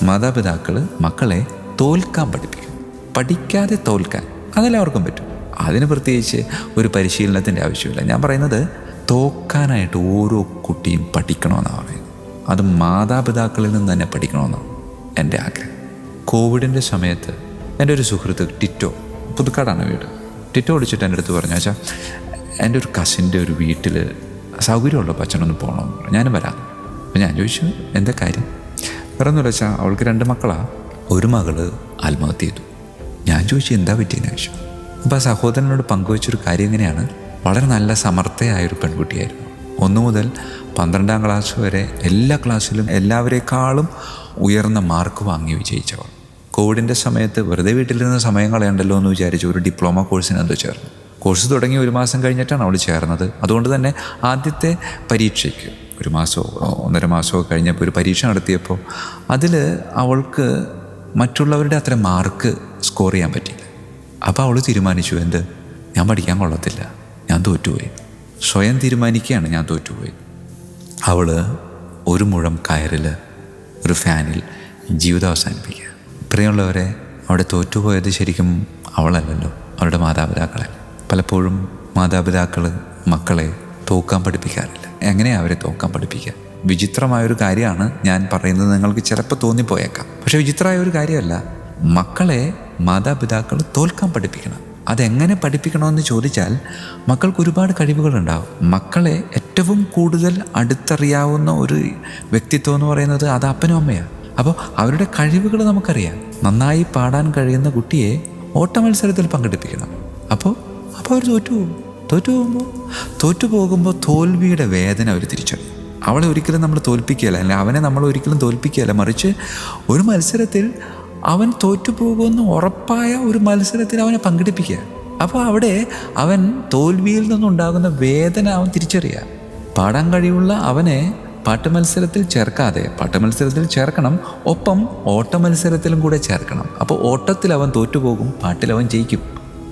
മാതാപിതാക്കൾ മക്കളെ തോൽക്കാൻ പഠിപ്പിക്കും. പഠിക്കാതെ തോൽക്കാൻ അതെല്ലാവർക്കും പറ്റും. അതിന് പ്രത്യേകിച്ച് ഒരു പരിശീലനത്തിൻ്റെ ആവശ്യമില്ല. ഞാൻ പറയുന്നത് തോൽക്കാനായിട്ട് ഓരോ കുട്ടിയും പഠിക്കണമെന്നാണ് പറയുന്നത്. അത് മാതാപിതാക്കളിൽ നിന്ന് തന്നെ പഠിക്കണമെന്നാണ് എൻ്റെ ആഗ്രഹം. കോവിഡിൻ്റെ സമയത്ത് എൻ്റെ ഒരു സുഹൃത്ത് ടിറ്റോ, പുതുക്കാടാണ് വീട്, ടിറ്റോ വിളിച്ചിട്ട് എൻ്റെ അടുത്ത് പറഞ്ഞു, വെച്ചാൽ എൻ്റെ ഒരു കസിൻ്റെ ഒരു വീട്ടിൽ സൗകര്യമുള്ളപ്പോൾ അച്ഛനൊന്ന് പോകണമെന്ന് പറഞ്ഞു, ഞാനും വരാം. അപ്പോൾ ഞാൻ ചോദിച്ചു എന്താ കാര്യം? വേറൊന്നുമില്ല വെച്ചാൽ അവൾക്ക് 2 മക്കളാണ്. ഒരു മകള് ആത്മഹത്യ ചെയ്തു. ഞാൻ ചോദിച്ചു എന്താ പറ്റിയെന്ന് ചോദിച്ചു. അപ്പോൾ ആ സഹോദരനോട് പങ്കുവച്ചൊരു കാര്യം എങ്ങനെയാണ്, വളരെ നല്ല സമർത്ഥയായൊരു പെൺകുട്ടിയായിരുന്നു. 1 മുതൽ 12ാം ക്ലാസ് വരെ എല്ലാ ക്ലാസ്സിലും എല്ലാവരേക്കാളും ഉയർന്ന മാർക്ക് വാങ്ങി വിജയിച്ചവൾ. കോവിഡിൻ്റെ സമയത്ത് വെറുതെ വീട്ടിലിരുന്ന സമയം കളയണ്ടല്ലോ എന്ന് വിചാരിച്ചു ഒരു ഡിപ്ലോമ കോഴ്സിന് എന്തോ ചേർന്നു. കോഴ്സ് തുടങ്ങി 1 മാസം കഴിഞ്ഞിട്ടാണ് അവൾ ചേർന്നത്. അതുകൊണ്ട് തന്നെ ആദ്യത്തെ പരീക്ഷയ്ക്ക് 1 മാസമോ 1.5 മാസമോ കഴിഞ്ഞപ്പോൾ ഒരു പരീക്ഷ നടത്തിയപ്പോൾ അതിൽ അവൾക്ക് മറ്റുള്ളവരുടെ അത്ര മാർക്ക് സ്കോർ ചെയ്യാൻ പറ്റിയില്ല. അപ്പോൾ അവൾ തീരുമാനിച്ചു, എന്ത്, ഞാൻ പഠിക്കാൻ കൊള്ളത്തില്ല, ഞാൻ തോറ്റുപോയി. സ്വയം തീരുമാനിക്കുകയാണ് ഞാൻ തോറ്റുപോയി. അവൾ 1 മുഴം കയറിൽ ഒരു ഫാനിൽ ജീവിതം അവസാനിപ്പിക്കുക. ഇത്രയുള്ളവരെ അവിടെ തോറ്റുപോയത് ശരിക്കും അവളല്ലല്ലോ, അവരുടെ മാതാപിതാക്കളെ. പലപ്പോഴും മാതാപിതാക്കൾ മക്കളെ തോക്കാൻ പഠിപ്പിക്കാറില്ല. എങ്ങനെയാണ് അവരെ തോക്കാൻ പഠിപ്പിക്കുക? വിചിത്രമായൊരു കാര്യമാണ് ഞാൻ പറയുന്നത്, നിങ്ങൾക്ക് ചിലപ്പോൾ തോന്നിപ്പോയേക്കാം. പക്ഷെ വിചിത്രമായ ഒരു കാര്യമല്ല. മക്കളെ മാതാപിതാക്കൾ തോൽക്കാൻ പഠിപ്പിക്കണം. അതെങ്ങനെ പഠിപ്പിക്കണമെന്ന് ചോദിച്ചാൽ മക്കൾക്ക് ഒരുപാട് കഴിവുകളുണ്ടാവും. മക്കളെ ഏറ്റവും കൂടുതൽ അടുത്തറിയാവുന്ന ഒരു വ്യക്തിത്വം എന്ന് പറയുന്നത് അത് അപ്പനും അമ്മയാണ്. അപ്പോൾ അവരുടെ കഴിവുകൾ നമുക്കറിയാം. നന്നായി പാടാൻ കഴിയുന്ന കുട്ടിയെ ഓട്ട മത്സരത്തിൽ പങ്കെടുപ്പിക്കണം. അപ്പോൾ അവർ തോറ്റുപോകുമ്പോൾ തോൽവിയുടെ വേദന അവർ തിരിച്ചറിയും. അവളെ ഒരിക്കലും നമ്മൾ തോൽപ്പിക്കുകയല്ല, അല്ലെങ്കിൽ അവനെ നമ്മൾ ഒരിക്കലും തോൽപ്പിക്കുകയല്ല, മറിച്ച് ഒരു മത്സരത്തിൽ അവൻ തോറ്റുപോകുമെന്ന് ഉറപ്പായ ഒരു മത്സരത്തിൽ അവനെ പങ്കെടുപ്പിക്കുക. അപ്പോൾ അവിടെ അവൻ തോൽവിയിൽ നിന്നുണ്ടാകുന്ന വേദന അവൻ തിരിച്ചറിയുക. പാടാൻ കഴിവുള്ള അവനെ പാട്ട് മത്സരത്തിൽ ചേർക്കാതെ പാട്ട് മത്സരത്തിൽ ചേർക്കണം, ഒപ്പം ഓട്ട മത്സരത്തിലും കൂടെ ചേർക്കണം. അപ്പോൾ ഓട്ടത്തിൽ അവൻ തോറ്റുപോകും, പാട്ടിൽ അവൻ ജയിക്കും.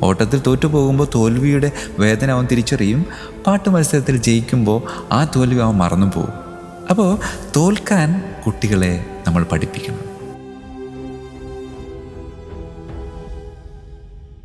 ഓട്ടത്തിൽ തോറ്റുപോകുമ്പോൾ തോൽവിയുടെ വേദന അവൻ തിരിച്ചറിയും. പാട്ട് മത്സരത്തിൽ ജയിക്കുമ്പോൾ ആ തോൽവി അവൻ മറന്നു പോകും. അപ്പോൾ തോൽക്കാൻ കുട്ടികളെ നമ്മൾ പഠിപ്പിക്കണം.